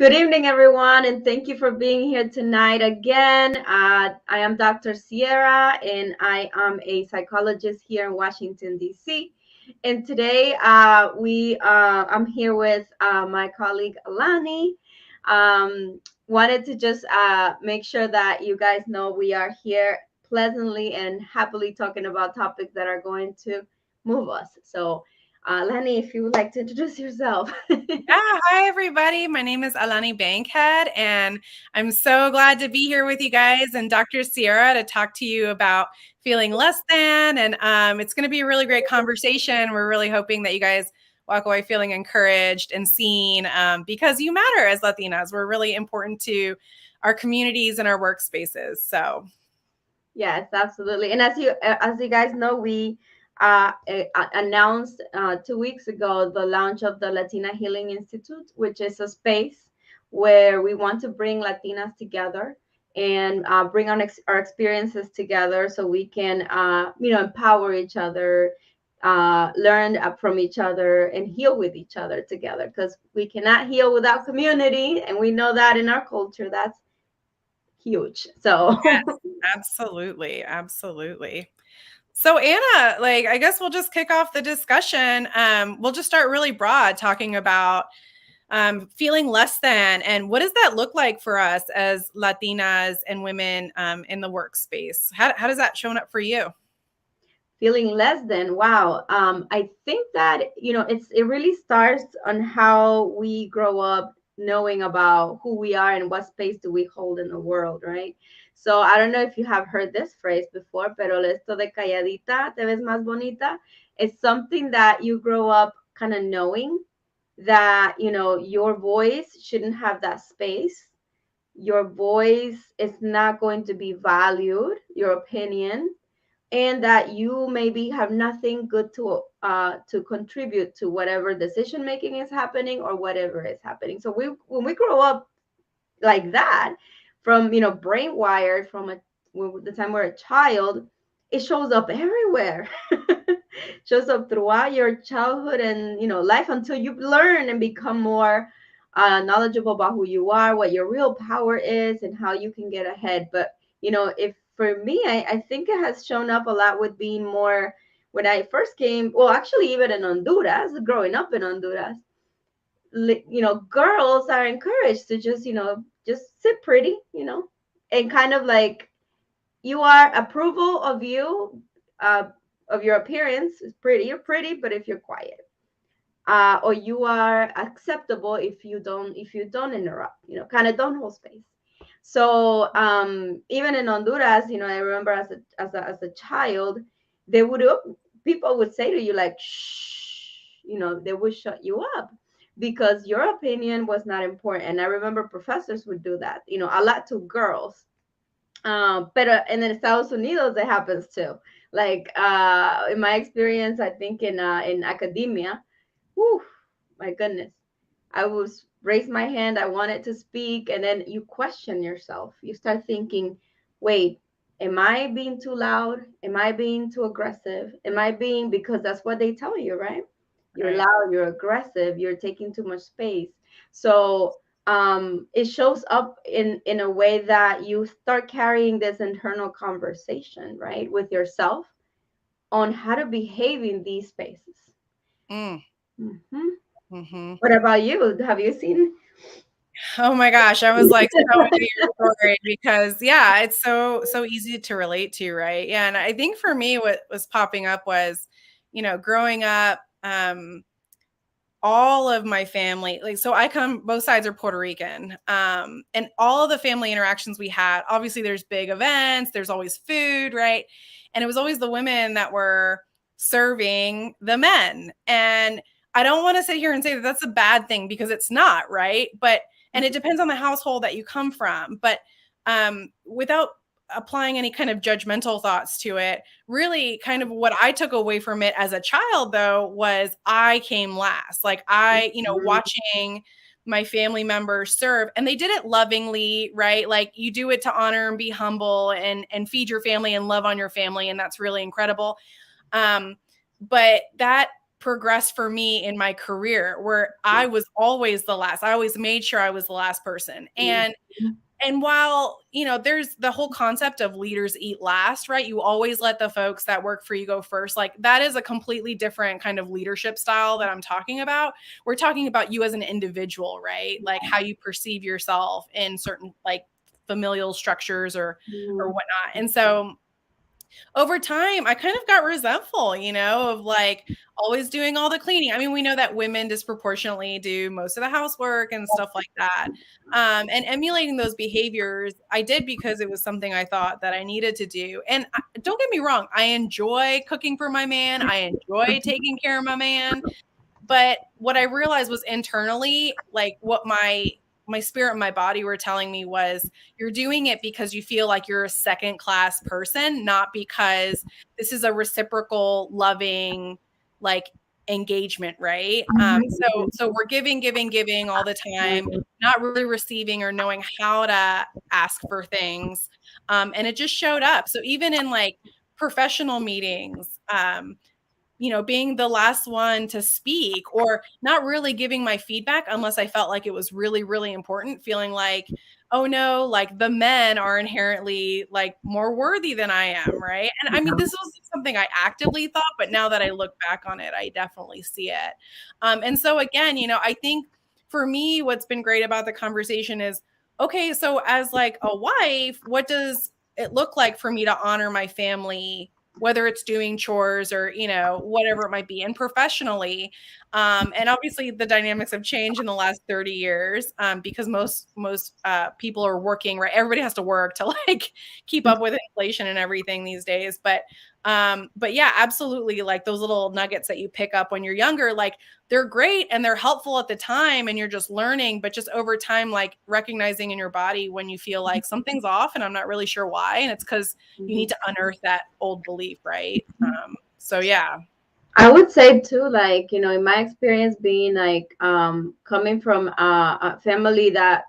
Good evening, everyone, and thank you for being here tonight again. I am Dr. Sierra, and I am a psychologist here in Washington, D.C. And today, I'm here with my colleague Alani. Wanted to just make sure that you guys know we are here pleasantly and happily talking about topics that are going to move us. So, Lani, if you would like to introduce yourself. Hi everybody. My name is Alani Bankhead, and I'm so glad to be here with you guys and Dr. Sierra to talk to you about feeling less than. And it's going to be a really great conversation. We're really hoping that you guys walk away feeling encouraged and seen because you matter as Latinas. We're really important to our communities and our workspaces. So Yes, absolutely. And as you guys know, we announced 2 weeks ago the launch of the Latina Healing Institute, which is a space where we want to bring Latinas together and bring our experiences together so we can, empower each other, learn from each other, and heal with each other together. Because we cannot heal without community, and we know that in our culture, that's huge. So. yes, absolutely. Absolutely. So Anna, I guess we'll just kick off the discussion. We'll just start really broad talking about feeling less than, and what does that look like for us as Latinas and women in the workspace? How does that show up for you? Feeling less than, wow. I think that it really starts on how we grow up knowing about who we are and what space do we hold in the world, right? So I don't know if you have heard this phrase before, pero esto de calladita te ves más bonita. It's something that you grow up kind of knowing that your voice shouldn't have that space. Your voice is not going to be valued, your opinion, and that you maybe have nothing good to contribute to whatever decision making is happening or whatever is happening. So when we grow up like that, from brain wired from the time we're a child, it shows up everywhere. Shows up throughout your childhood and life until you learn and become more knowledgeable about who you are, what your real power is, and how you can get ahead. But if for me, I think it has shown up a lot with being more when I first came. Well, actually, even in Honduras, growing up in Honduras, girls are encouraged to just sit pretty, and kind of like you are approval of you, uh, of your appearance is pretty. You're pretty, but if you're quiet, or you are acceptable if you don't interrupt, kind of don't hold space. So even in Honduras, I remember as a child, they would people would say to you like, shh, they would shut you up because your opinion was not important. And I remember professors would do that, a lot to girls. But and in Estados Unidos, it happens too. Like in my experience, I think in academia, whew, my goodness, I was raise my hand. I wanted to speak, and then you question yourself. You start thinking, "Wait, am I being too loud? Am I being too aggressive? Am I being because that's what they tell you, right? You're Right. loud. You're aggressive. You're taking too much space." So it shows up in a way that you start carrying this internal conversation, right, with yourself on how to behave in these spaces. Mm. Hmm. Hmm. What about you? Have you seen? Oh my gosh, I was like so into your story because yeah, it's so easy to relate to, right? Yeah, and I think for me, what was popping up was, growing up. All of my family, so I come, both sides are Puerto Rican, and all of the family interactions we had, obviously there's big events, there's always food, right? And it was always the women that were serving the men. And I don't want to sit here and say that that's a bad thing, because it's not, right? But and it depends on the household that you come from, but without applying any kind of judgmental thoughts to it, really kind of what I took away from it as a child, though, was I came last. Like Mhm. watching my family members serve, and they did it lovingly, right? Like you do it to honor and be humble and feed your family and love on your family, and that's really incredible. But that, progressed for me in my career, where I was always the last. I always made sure I was the last person. And while, there's the whole concept of leaders eat last, right? You always let the folks that work for you go first. Like, that is a completely different kind of leadership style that I'm talking about. We're talking about you as an individual, right? Like how you perceive yourself in certain like familial structures or Mhm. whatnot. And so over time, I kind of got resentful, of like always doing all the cleaning. I mean, we know that women disproportionately do most of the housework and stuff like that. And emulating those behaviors, I did because it was something I thought that I needed to do. And don't get me wrong, I enjoy cooking for my man, I enjoy taking care of my man. But what I realized was internally, like what my spirit and my body were telling me was, you're doing it because you feel like you're a second class person, not because this is a reciprocal loving like engagement, right? So we're giving all the time, not really receiving or knowing how to ask for things. And it just showed up. So even in like professional meetings, being the last one to speak or not really giving my feedback unless I felt like it was really, really important, feeling like, oh no, like the men are inherently like more worthy than I am, right? And I mean, this was something I actively thought, but now that I look back on it, I definitely see it. And so again, I think for me, what's been great about the conversation is, okay, so as like a wife, what does it look like for me to honor my family, whether it's doing chores or, whatever it might be, and professionally. And obviously the dynamics have changed in the last 30 years because most people are working, right? Everybody has to work to like keep up with inflation and everything these days. But yeah, absolutely. Like those little nuggets that you pick up when you're younger, like they're great and they're helpful at the time and you're just learning, but just over time, like recognizing in your body when you feel like something's off and I'm not really sure why. And it's because you need to unearth that old belief, right? So yeah. I would say too, like, in my experience being like coming from a family that,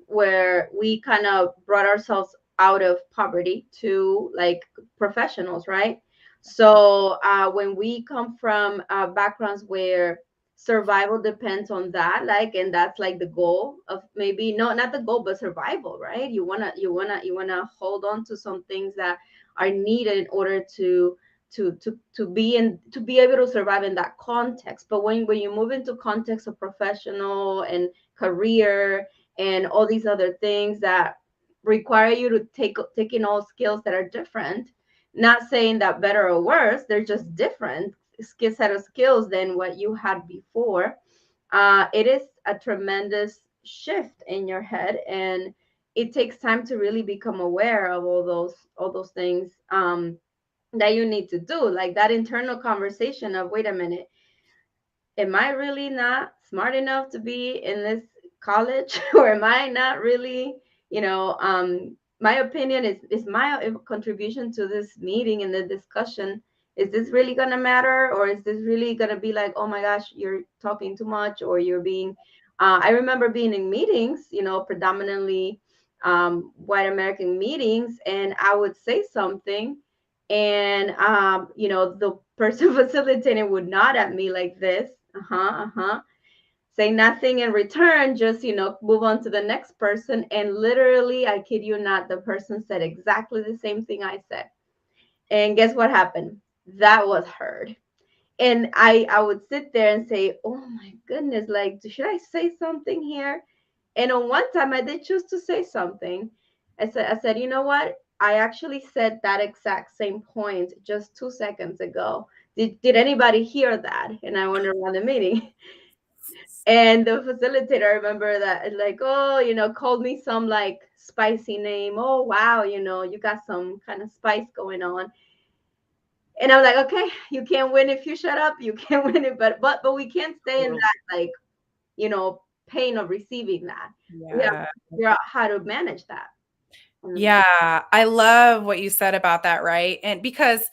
where we kind of brought ourselves out of poverty to like professionals, right? So when we come from backgrounds where survival depends on that, like, and that's like the goal of maybe no, not the goal, but survival, right? You wanna hold on to some things that are needed in order to be able to survive in that context. But when you move into context of professional and career and all these other things that require you to take in all skills that are different, not saying that better or worse, they're just different set of skills than what you had before. It is a tremendous shift in your head, and it takes time to really become aware of all those things that you need to do, like that internal conversation of, wait a minute, am I really not smart enough to be in this college or am I not really, my opinion is my contribution to this meeting and the discussion, is this really going to matter, or is this really going to be like, oh my gosh, you're talking too much, or you're being I remember being in meetings, predominantly white American meetings, and I would say something, and the person facilitating would nod at me like this, say nothing in return, just move on to the next person, and literally, I kid you not, the person said exactly the same thing I said, and guess what happened? That was heard. And I would sit there and say, oh my goodness, like, should I say something here? And on one time, I did choose to say something. I said, you know what? I actually said that exact same point just 2 seconds ago. Did anybody hear that? And I went around the meeting. And the facilitator, I remember that, like, oh, called me some like spicy name. Oh, wow, you got some kind of spice going on. And I'm like, okay, you can't win if you shut up. You can't win it, but we can't stay in that, like, pain of receiving that. We have Yeah. to figure out how to manage that. Yeah. I love what you said about that, right? And because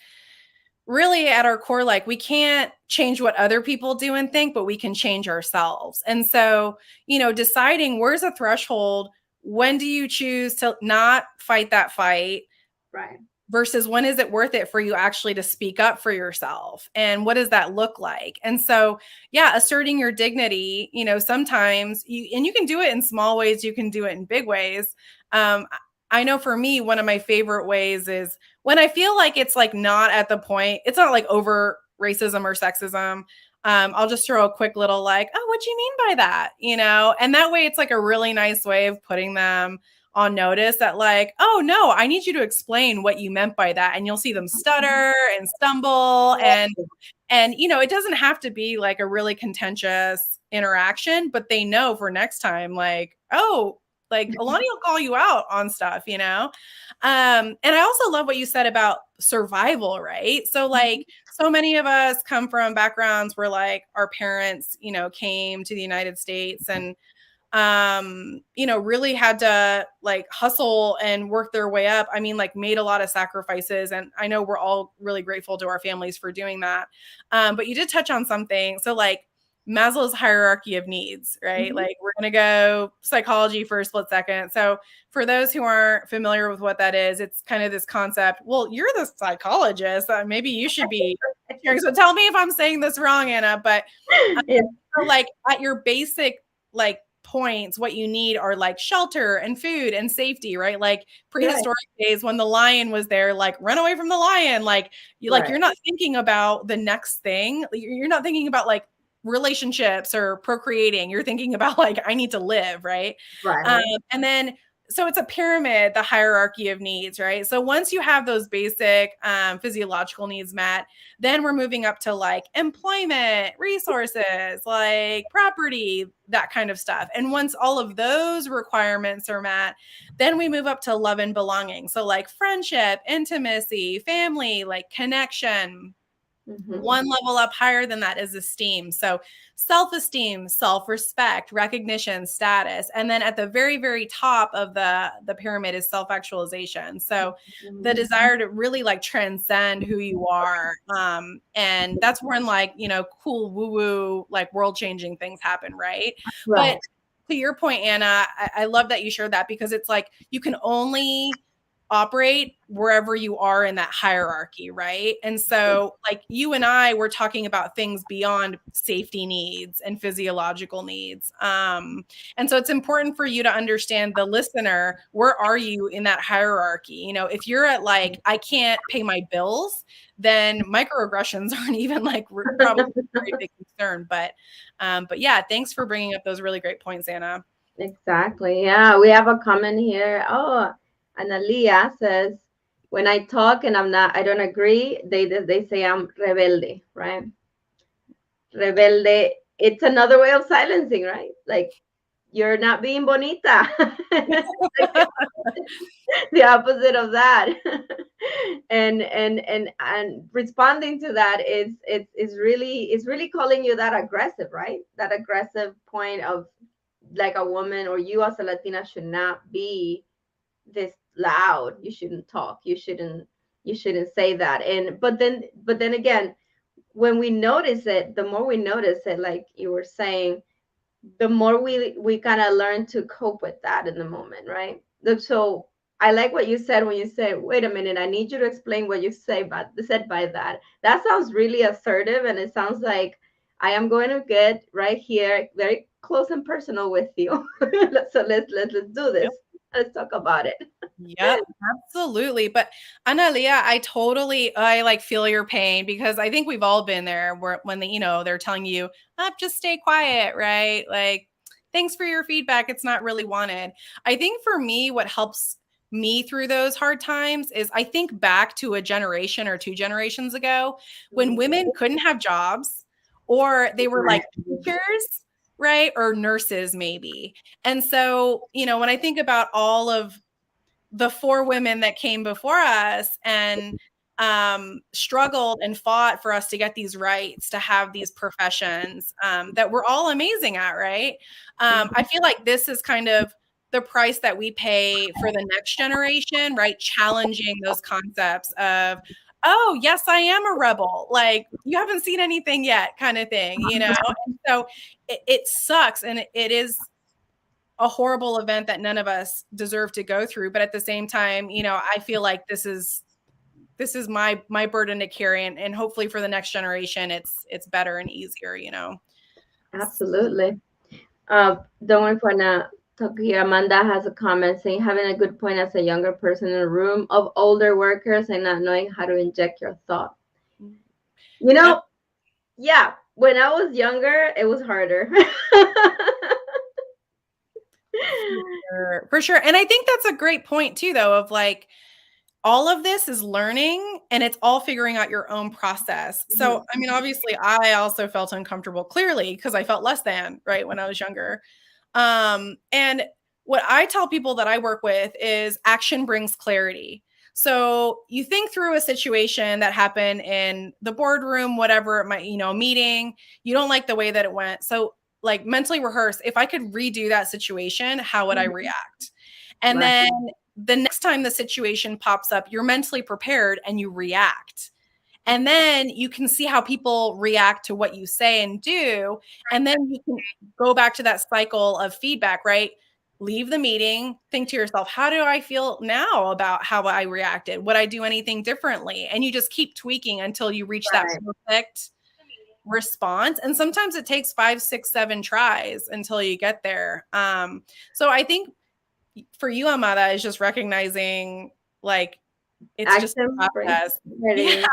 really at our core, like we can't change what other people do and think, but we can change ourselves. And so, deciding where's a threshold, when do you choose to not fight that fight Right. versus when is it worth it for you actually to speak up for yourself, and what does that look like? And so, yeah, asserting your dignity, sometimes you can do it in small ways, you can do it in big ways. I know for me, one of my favorite ways is when I feel like it's like not at the point, it's not like over racism or sexism. I'll just throw a quick little like, oh, what do you mean by that? And that way it's like a really nice way of putting them on notice that like, oh no, I need you to explain what you meant by that. And you'll see them stutter and stumble, and it doesn't have to be like a really contentious interaction, but they know for next time, like, oh, like Alani will call you out on stuff. And I also love what you said about survival, right? So like so many of us come from backgrounds where like our parents, came to the United States and really had to like hustle and work their way up. I mean, like made a lot of sacrifices. And I know we're all really grateful to our families for doing that. But you did touch on something. So like Maslow's hierarchy of needs, right? Mhm. Like we're going to go psychology for a split second. So for those who aren't familiar with what that is, it's kind of this concept. Well, you're the psychologist. Maybe you should be sharing. So tell me if I'm saying this wrong, Anna, but Yeah, so like at your basic like points, what you need are like shelter and food and safety, right? Like right, prehistoric days when the lion was there, like run away from the lion. You're right, not thinking about the next thing. You're not thinking about like relationships or procreating. You're thinking about like I need to live, right? Um, right. and then so it's a pyramid, the hierarchy of needs, right? So once you have those basic physiological needs met, then we're moving up to like employment, resources, like property, that kind of stuff. And once all of those requirements are met, then we move up to love and belonging. So like friendship, intimacy, family, like connection. Mhm. One level up higher than that is esteem. So self-esteem, self-respect, recognition, status. And then at the very, very top of the pyramid is self-actualization. So the Mhm. desire to really like transcend who you are. And that's when like, cool woo-woo, like world-changing things happen, right? But Right. to your point, Anna, I love that you shared that because it's like you can only operate wherever you are in that hierarchy, right? And so, like you and I were talking about things beyond safety needs and physiological needs. And so it's important for you to understand the listener, where are you in that hierarchy? If you're at like, I can't pay my bills, then microaggressions aren't even like probably a very big concern. But yeah, thanks for bringing up those really great points, Anna. Exactly. Yeah, we have a comment here. Oh, Analia says, when I talk and I don't agree, they say I'm rebelde, right? Rebelde. It's another way of silencing, right? Like you're not being bonita. Like the opposite of that. And responding to that is really calling you that aggressive, right? That aggressive point of like a woman or you as a Latina should not be this loud. You shouldn't talk. You shouldn't say that. And but then again, when we notice it, the more we notice it, like you were saying, the more we kind of learn to cope with that in the moment, right? So I like what you said when you said, "Wait a minute, I need you to explain what you said by that." That sounds really assertive, and it sounds like I am going to get right here, very close and personal with you. So let's do this. Let's talk about it. Yep, absolutely. But Analia, I like feel your pain because I think we've all been there where when they're telling you, just stay quiet, right? Like, thanks for your feedback. It's not really wanted. I think for me, what helps me through those hard times is I think back to a generation or two generations ago when women couldn't have jobs or they were like Right. teachers, right? Or nurses, maybe. And so, when I think about all of the four women that came before us and struggled and fought for us to get these rights, to have these professions that we're all amazing at, right? I feel like this is kind of the price that we pay for the next generation, right? Challenging those concepts of, oh, yes, I am a rebel. Like, you haven't seen anything yet, kind of thing. And so it sucks. And it is a horrible event that none of us deserve to go through. But at the same time, I feel like this is this is my burden to carry, and hopefully for the next generation it's better and easier, you know. Absolutely. Don't worry for now. Talk here. Amanda has a comment saying having a good point as a younger person in a room of older workers and not knowing how to inject your thought. You Yep. know, yeah, when I was younger, it was harder. For sure. And I think that's a great point too, though, of like all of this is learning and it's all figuring out your own process. So, Mhm. I mean, obviously, I also felt uncomfortable clearly because I felt less than, right, when I was younger. And what I tell people that I work with is action brings clarity. So you think through a situation that happened in the boardroom, whatever it might, you know, meeting, you don't like the way that it went. So like mentally rehearse, if I could redo that situation, how would I Mhm. react? And Right. then the next time the situation pops up, you're mentally prepared and you react. And then you can see how people react to what you say and do. And then you can go back to that cycle of feedback, right? Leave the meeting, think to yourself, how do I feel now about how I reacted? Would I do anything differently? And you just keep tweaking until you reach that Right. perfect response. And sometimes it takes 5, 6, 7 tries until you get there. So I think for you, Amada, is just recognizing like it's just a Action brings process. Yeah.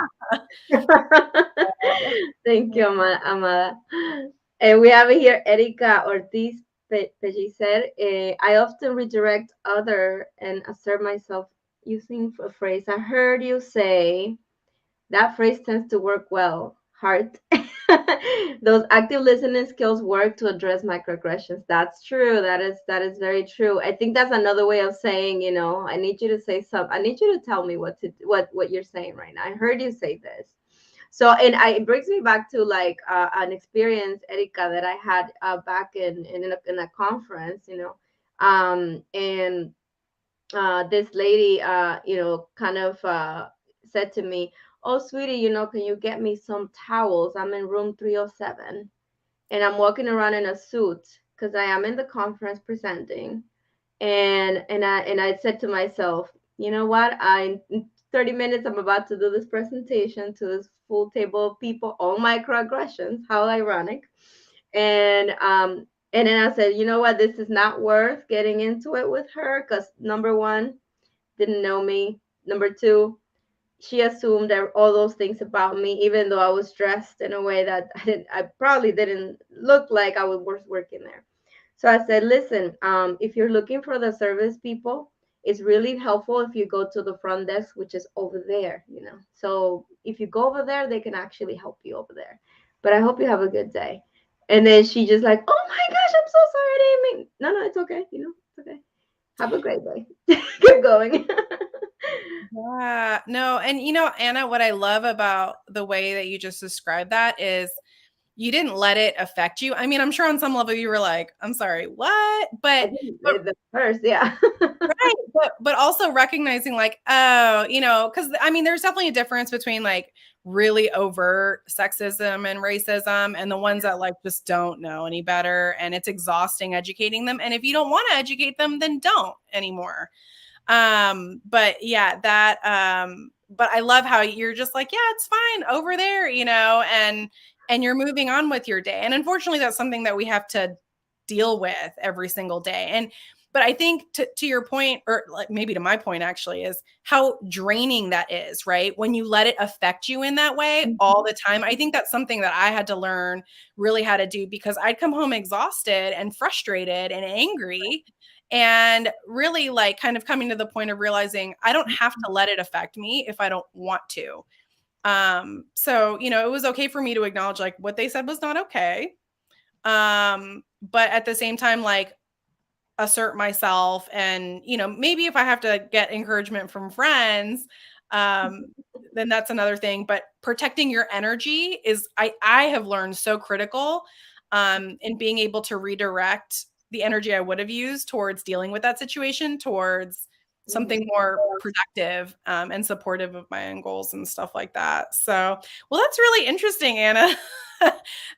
clarity. Thank you, Amada. And we have here Erika Ortiz Pellicer. I often redirect other and assert myself using a phrase. I heard you say that phrase tends to work well. Heart. Those active listening skills work to address microaggressions. That's true. That is very true. I think that's another way of saying, I need you to say something. I need you to tell me what you're saying right now. I heard you say this. So, it brings me back to like an experience, Erika, that I had back in a conference, and this lady, kind of said to me, "Oh, sweetie, can you get me some towels? I'm in room 307, and I'm walking around in a suit because I am in the conference presenting." And I said to myself, you know what? In 30 minutes, I'm about to do this presentation to this full table of people on microaggressions. How ironic! And then I said, you know what? This is not worth getting into it with her because number one, didn't know me. Number two, she assumed that all those things about me, even though I was dressed in a way that I probably didn't look like I was working there. So I said, listen, if you're looking for the service people, it's really helpful if you go to the front desk, which is over there. So if you go over there, they can actually help you over there. But I hope you have a good day. And then she just like, oh my gosh, I'm so sorry. I didn't mean. No, it's okay. It's okay. Have a great day. Keep going. Yeah. No, and Anna, what I love about the way that you just described that is you didn't let it affect you. I mean, I'm sure on some level you were like, I'm sorry, what? I But didn't say the first, yeah. right, but also recognizing like, oh, because I mean, there's definitely a difference between like really overt sexism and racism and the ones that like just don't know any better, and it's exhausting educating them. And if you don't want to educate them, then don't anymore. But yeah, but I love how you're just like, yeah, it's fine over there, and you're moving on with your day. And unfortunately, that's something that we have to deal with every single day. But I think to your point, or like maybe to my point actually, is how draining that is, right? When you let it affect you in that way all the time. I think that's something that I had to learn really how to do, because I'd come home exhausted and frustrated and angry, and really like kind of coming to the point of realizing I don't have to let it affect me if I don't want to. So it was okay for me to acknowledge like what they said was not okay. But at the same time, like assert myself, and maybe if I have to get encouragement from friends, um then that's another thing. But protecting your energy is, I have learned, so critical in being able to redirect the energy I would have used towards dealing with that situation towards something Mhm. more productive, and supportive of my own goals and stuff like that. So, well, that's really interesting, Anna.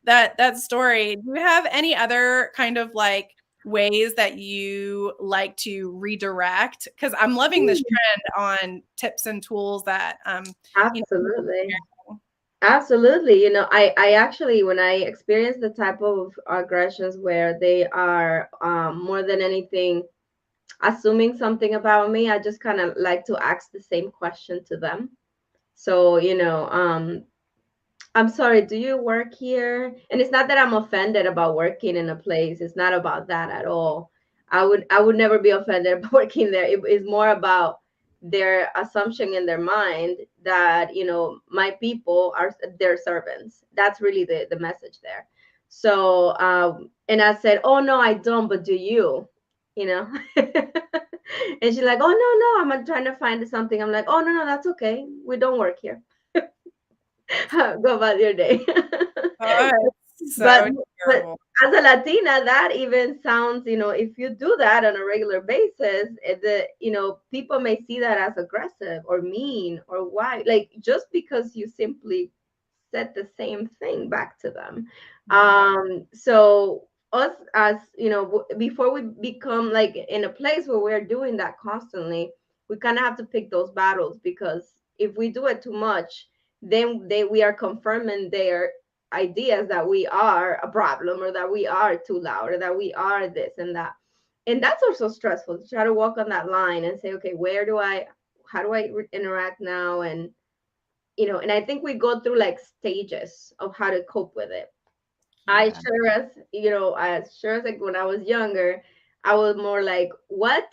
That story. Do you have any other kind of like ways that you like to redirect? Because I'm loving this trend on tips and tools that people Absolutely. share. Absolutely. I actually, when I experience the type of aggressions where they are more than anything assuming something about me, I just kind of like to ask the same question to them. So, I'm sorry, do you work here? And it's not that I'm offended about working in a place. It's not about that at all. I would never be offended about working there. It is more about their assumption in their mind that, my people are their servants. That's really the message there. So, and I said, "Oh no, I don't, but do you?" You know? And she's like, "Oh no, no, I'm trying to find something." I'm like, "Oh no, no, that's okay. We don't work here." Go about your day. Oh, it's but so but terrible. as a Latina, that even sounds, if you do that on a regular basis, people may see that as aggressive or mean or why, like just because you simply said the same thing back to them. Mhm. So us as before we become like in a place where we're doing that constantly, we kind of have to pick those battles, because if we do it too much, then we are confirming their ideas that we are a problem, or that we are too loud, or that we are this and that. And that's also stressful to try to walk on that line and say, okay, how do I interact now? And I think we go through like stages of how to cope with it. I Yeah. sure as sure as like when I was younger, I was more like, what?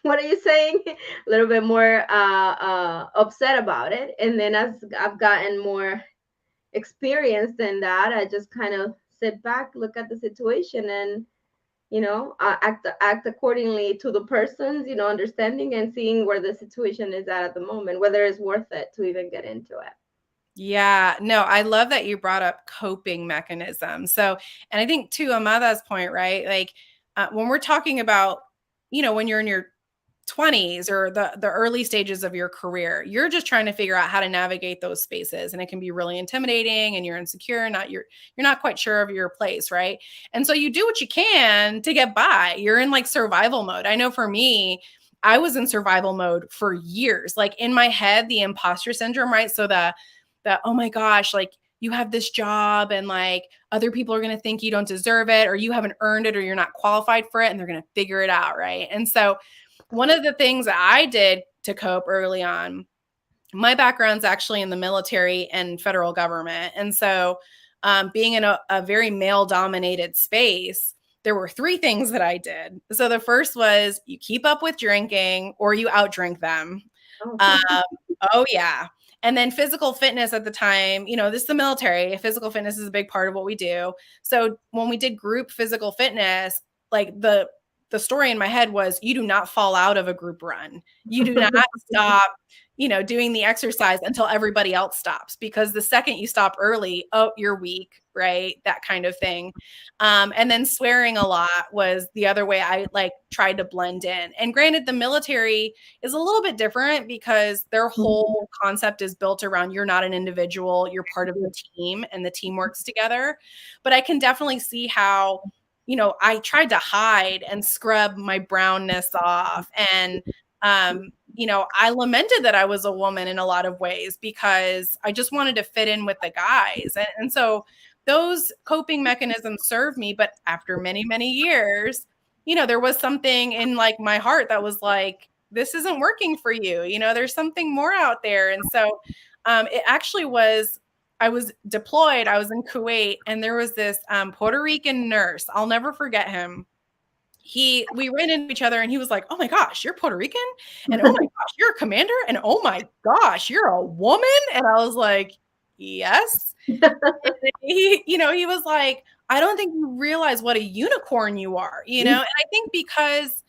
What are you saying? A little bit more upset about it. And then as I've gotten more experienced in that, I just kind of sit back, look at the situation, and act accordingly to the person's understanding, and seeing where the situation is at the moment, whether it's worth it to even get into it. Yeah, no, I love that you brought up coping mechanisms. So, and I think to Amada's point, right? Like when we're talking about, when you're in your 20s or the early stages of your career, you're just trying to figure out how to navigate those spaces, and it can be really intimidating, and you're insecure, you're not quite sure of your place, right? And so you do what you can to get by. You're in like survival mode. I know for me, I was in survival mode for years. Like in my head, the imposter syndrome, right? So the oh my gosh, like you have this job and like other people are going to think you don't deserve it, or you haven't earned it, or you're not qualified for it, and they're going to figure it out, right? And so one of the things that I did to cope early on, my background's actually in the military and federal government. And so, being in a very male dominated space, there were three things that I did. So, the first was you keep up with drinking or you outdrink them. Oh. Um, oh, yeah. And then physical fitness at the time, this is the military. Physical fitness is a big part of what we do. So when we did group physical fitness, like the story in my head was you do not fall out of a group run. You do not stop, doing the exercise until everybody else stops, because the second you stop early, oh, you're weak, right? That kind of thing. And then swearing a lot was the other way I like tried to blend in. And granted, the military is a little bit different because their whole concept is built around you're not an individual, you're part of the team, and the team works together. But I can definitely see how, I tried to hide and scrub my brownness off. And, I lamented that I was a woman in a lot of ways because I just wanted to fit in with the guys. And so those coping mechanisms served me. But after many, many years, there was something in like my heart that was like, this isn't working for you. There's something more out there. And so it actually was, I was deployed, I was in Kuwait, and there was this Puerto Rican nurse. I'll never forget him. We ran into each other and he was like, "Oh my gosh, you're Puerto Rican? And oh my gosh, you're a commander? And oh my gosh, you're a woman?" And I was like, "Yes." He was like, "I don't think you realize what a unicorn you are," and I think because,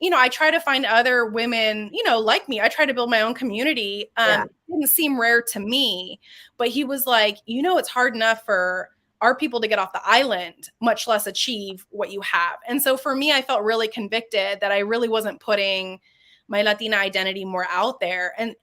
I try to find other women, like me. I try to build my own community. Yeah. It didn't seem rare to me, but he was like, it's hard enough for our people to get off the island, much less achieve what you have. And so for me, I felt really convicted that I really wasn't putting my Latina identity more out there. And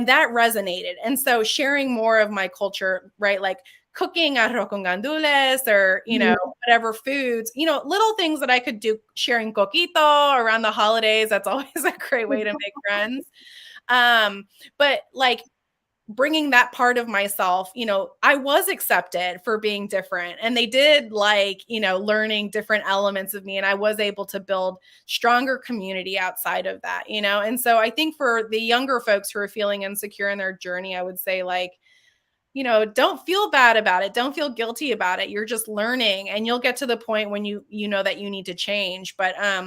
that resonated. And so sharing more of my culture, right? Like cooking arroz con gandules or, Mhm. whatever foods, little things that I could do, sharing coquito around the holidays. That's always a great way to make friends. But like bringing that part of myself, I was accepted for being different. And they did like, learning different elements of me. And I was able to build stronger community outside of that. And so I think for the younger folks who are feeling insecure in their journey, I would say, like, don't feel bad about it. Don't feel guilty about it. You're just learning and you'll get to the point when you know that you need to change. But I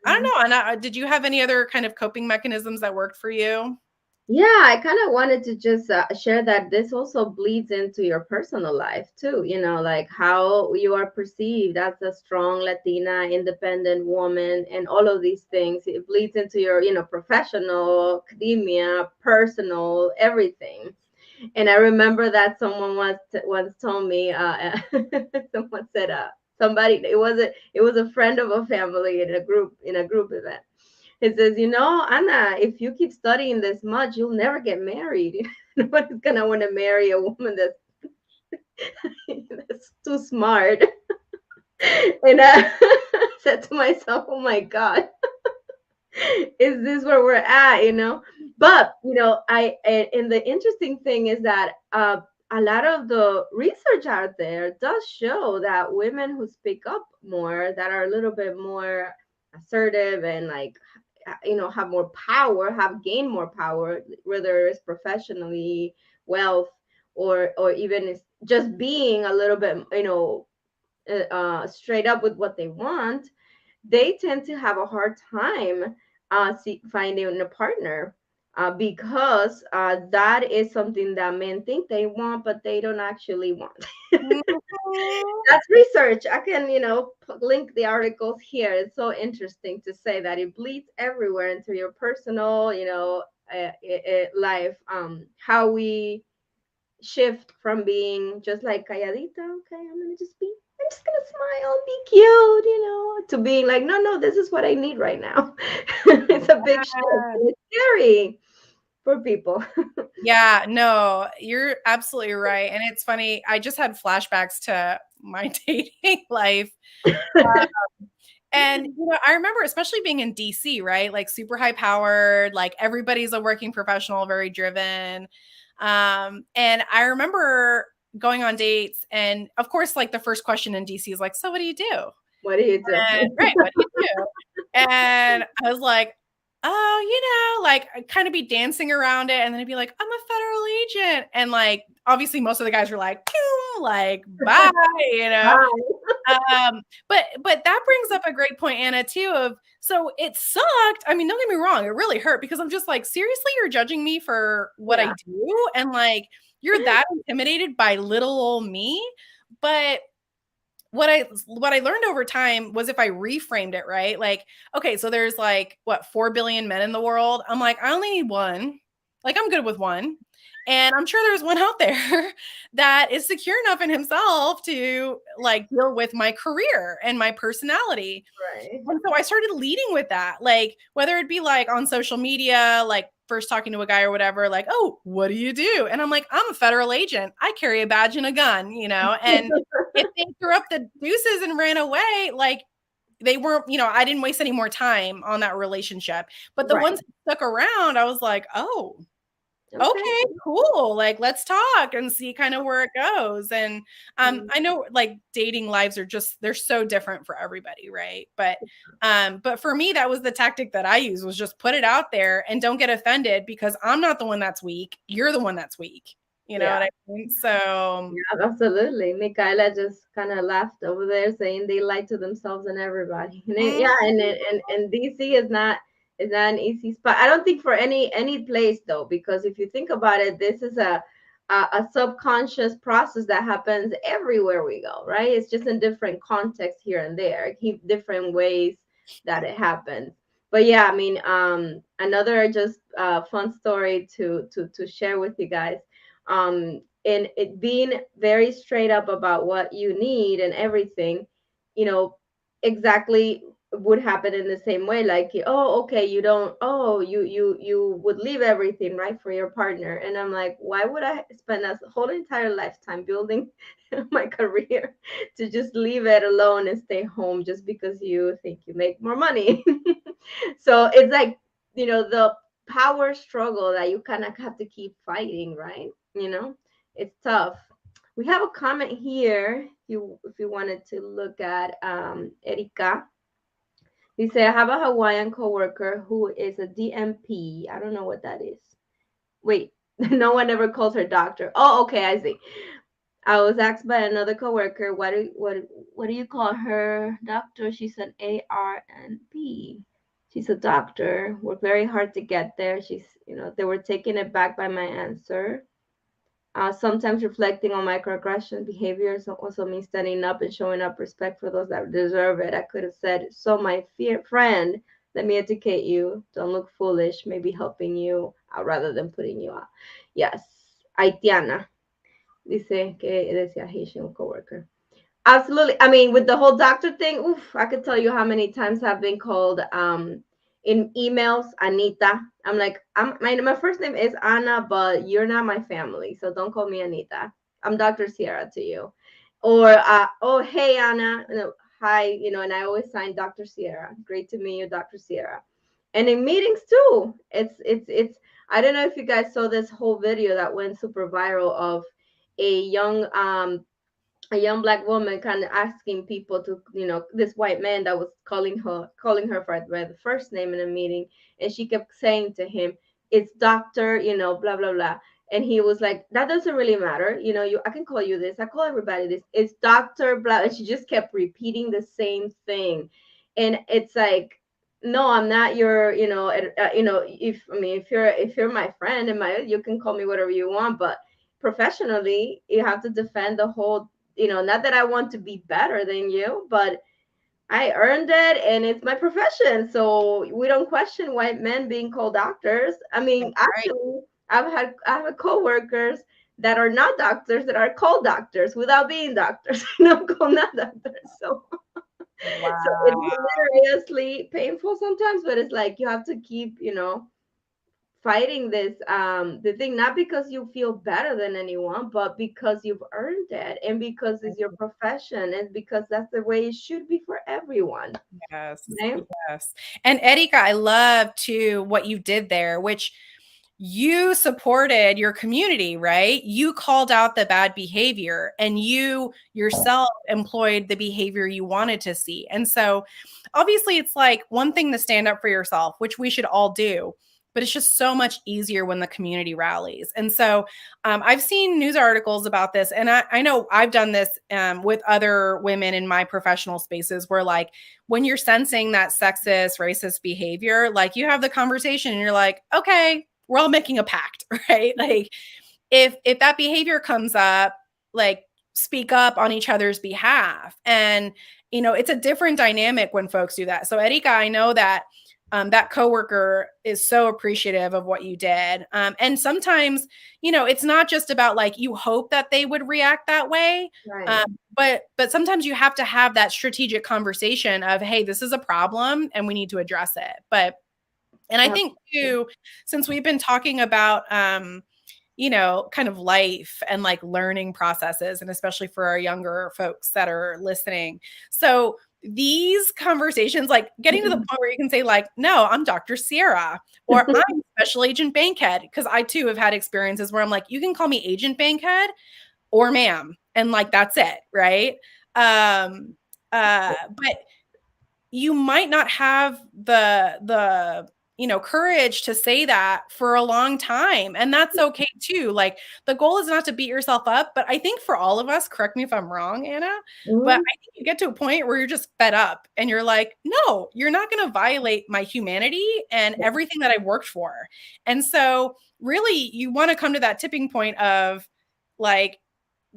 don't know. And did you have any other kind of coping mechanisms that worked for you? Yeah, I kind of wanted to just share that this also bleeds into your personal life too, like how you are perceived as a strong Latina, independent woman, and all of these things. It bleeds into your, professional, academia, personal, everything. And I remember that someone once told me, someone said, somebody, it was a friend of a family in a group event. It says, Anna, if you keep studying this much, you'll never get married. Nobody's gonna want to marry a woman that's too smart. And I said to myself, oh my God, is this where we're at? But and the interesting thing is that a lot of the research out there does show that women who speak up more, that are a little bit more assertive and like have more power, have gained more power, whether it's professionally, wealth, or even it's just being a little bit straight up with what they want, they tend to have a hard time finding a partner, because that is something that men think they want, but they don't actually want. Mhm. That's research. I can, link the articles here. It's so interesting to say that it bleeds everywhere into your personal, life. How we shift from being just like calladita, okay, I'm just gonna smile, be cute, to being like, no, no, this is what I need right now. It's a big shift Yeah. and it's scary for people. Yeah, no, you're absolutely right. And it's funny, I just had flashbacks to my dating life. And I remember especially being in DC, right? Like super high powered, like everybody's a working professional, very driven. And I remember going on dates, and of course, like the first question in DC is like, "So what do you do?" What do you do? And right, what do you do? And I was like, oh, like I'd kind of be dancing around it. And then I'd be like, I'm a federal agent. And like, obviously most of the guys were like, "Pew," like, bye, you know? Bye. But that brings up a great point, Anna, too, of so it sucked. I mean, don't get me wrong, it really hurt because I'm just like, seriously, you're judging me for what I Yeah. do? And like, you're that intimidated by little old me. But what I learned over time was if I reframed it, right? Like, okay, so there's like what 4 billion men in the world. I'm like, I only need one. Like, I'm good with one. And I'm sure there's one out there that is secure enough in himself to like deal with my career and my personality. Right. And so I started leading with that, like whether it be like on social media, like first talking to a guy or whatever, like, oh, what do you do? And I'm like, I'm a federal agent. I carry a badge and a gun. And if they threw up the deuces and ran away, like they weren't, I didn't waste any more time on that relationship. But the Right. ones that stuck around, I was like, oh, Okay. okay, cool. Like, let's talk and see kind of where it goes. And Mm. I know like dating lives are just they're so different for everybody, right? But for me, that was the tactic that I used was just put it out there and don't get offended because I'm not the one that's weak. You're the one that's weak. You know Yeah. what I mean? So Yeah, absolutely. Michaela just kind of laughed over there, saying they lie to themselves and everybody. mm, Yeah, and DC is not an easy spot. I don't think for any place though, because if you think about it, this is a subconscious process that happens everywhere we go, right? It's just in different contexts here and there, keep different ways that it happens. But yeah, I mean, another just fun story to share with you guys. And it being very straight up about what you need and everything, you know, exactly would happen in the same way, like, oh, okay, you don't, oh, you would leave everything, right, for your partner. And I'm like, why would I spend a whole entire lifetime building my career to just leave it alone and stay home just because you think you make more money? So it's like, the power struggle that you kind of have to keep fighting, right? It's tough. We have a comment here, if you wanted to look at, Erika. They say, I have a Hawaiian coworker who is a DMP. I don't know what that is. Wait, no one ever calls her doctor. Oh, okay, I see. I was asked by another coworker, what do you call her doctor? She said ARNP. She's a doctor. Worked very hard to get there. They were taken aback by my answer. Sometimes reflecting on microaggression behaviors also means standing up and showing up respect for those that deserve it. I could have said, so my friend, let me educate you. Don't look foolish. Maybe helping you out rather than putting you out. Yes. Haitiana. Dice que decía Haitian coworker. Absolutely. I mean, with the whole doctor thing, oof, I could tell you how many times I've been called, in emails, Anita. I'm like, my first name is Anna, but you're not my family, so don't call me Anita. I'm Dr. Sierra to you. Or, oh, hey, Anna. No, hi, and I always sign Dr. Sierra. Great to meet you, Dr. Sierra. And in meetings too. It's I don't know if you guys saw this whole video that went super viral of a young um a young black woman kind of asking people to, this white man that was calling her by the first name in a meeting, and she kept saying to him, it's doctor, blah blah blah. And he was like, that doesn't really matter, I can call you this, I call everybody this, it's doctor blah. And she just kept repeating the same thing. And it's like, no, I'm not your, if you're my friend, and you can call me whatever you want, but professionally you have to defend the whole, not that I want to be better than you, but I earned it and it's my profession. So we don't question white men being called doctors. I mean, Right. actually, I have coworkers that are not doctors that are called doctors without being doctors, called not doctors. So it's Wow. hilariously painful sometimes, but it's like you have to keep, fighting this, the thing, not because you feel better than anyone, but because you've earned it, and because it's your profession, and because that's the way it should be for everyone, Yes. right? Yes. And Erika, I love too what you did there, which you supported your community, right? You called out the bad behavior and you yourself employed the behavior you wanted to see. And so obviously it's like one thing to stand up for yourself, which we should all do, but it's just so much easier when the community rallies. And so I've seen news articles about this, and I know I've done this with other women in my professional spaces where, like, when you're sensing that sexist, racist behavior, like you have the conversation and you're like, okay, we're all making a pact, right? Like if that behavior comes up, like speak up on each other's behalf. And it's a different dynamic when folks do that. So Erika, I know that that coworker is so appreciative of what you did. And sometimes, it's not just about like you hope that they would react that way. Right. But sometimes you have to have that strategic conversation of, hey, this is a problem and we need to address it. And I think Absolutely. too, since we've been talking about, kind of life and like learning processes, and especially for our younger folks that are listening. So these conversations, like getting to the point where you can say like, no, I'm Dr. Sierra, or I'm Special Agent Bankhead. Because I too have had experiences where I'm like, you can call me Agent Bankhead or ma'am. And like, that's it. Right. But you might not have the courage to say that for a long time, and that's okay too. Like the goal is not to beat yourself up, but I think for all of us, correct me if I'm wrong, Anna, but Mhm. I think you get to a point where you're just fed up and you're like, no, you're not going to violate my humanity and everything that I worked for. And so really you want to come to that tipping point of like,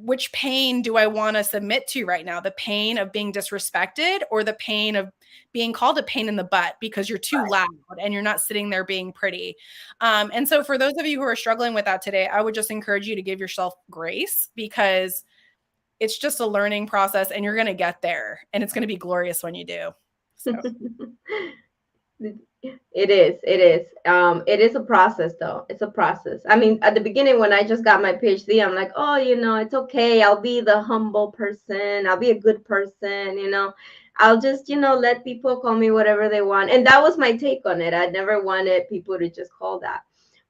which pain do I want to submit to right now? The pain of being disrespected or the pain of being called a pain in the butt because you're too loud and you're not sitting there being pretty. And so for those of you who are struggling with that today, I would just encourage you to give yourself grace, because it's just a learning process and you're going to get there and it's going to be glorious when you do. So It is. It is. It is a process, though. It's a process. I mean, at the beginning, when I just got my PhD, I'm like, oh, it's okay. I'll be the humble person. I'll be a good person. I'll just, let people call me whatever they want. And that was my take on it. I never wanted people to just call that.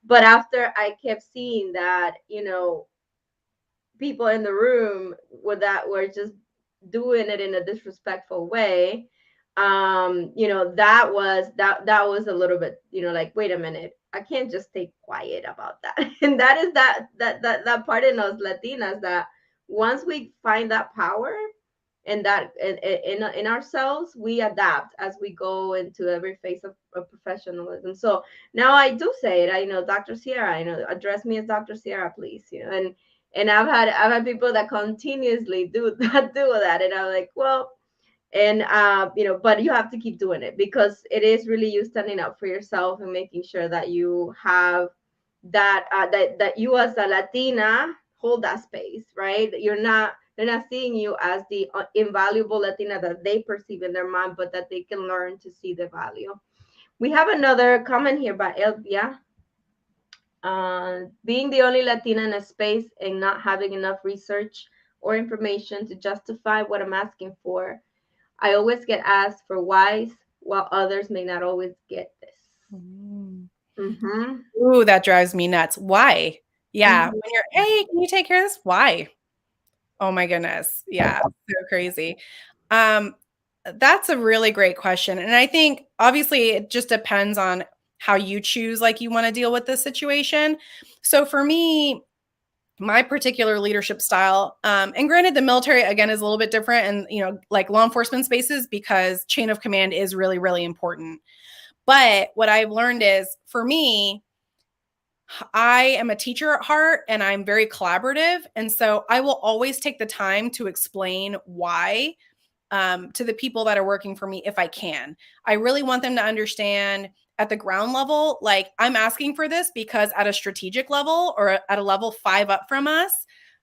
But after I kept seeing that, people in the room with that were just doing it in a disrespectful way, that was a little bit, like, wait a minute, I can't just stay quiet about that. And that is that part in us Latinas, that once we find that power and that in ourselves, we adapt as we go into every phase of professionalism. So now I do say it. I know Dr. Sierra, address me as Dr. Sierra, please. And I've had people that continuously do that, and I'm like, well, and but you have to keep doing it, because it is really you standing up for yourself and making sure that you have that you as a Latina hold that space, right? That they're not seeing you as the invaluable Latina that they perceive in their mind, but that they can learn to see the value. We have another comment here by Elvia. Being the only Latina in a space and not having enough research or information to justify what I'm asking for. I always get asked for whys, while others may not always get this. mm. Mm-hmm. Ooh, that drives me nuts. Why? Yeah. Mm-hmm. When you're, hey, can you take care of this? Why? Oh my goodness. Yeah. So crazy. Um, that's a really great question. And I think obviously it just depends on how you choose, like you want to deal with this situation. So for me, my particular leadership style, and granted, the military again is a little bit different, and like law enforcement spaces, because chain of command is really, really important. But what I've learned is, for me, I am a teacher at heart and I'm very collaborative. And so I will always take the time to explain why, to the people that are working for me if I can. I really want them to understand at the ground level, like, I'm asking for this because at a strategic level or at a level 5 up from us,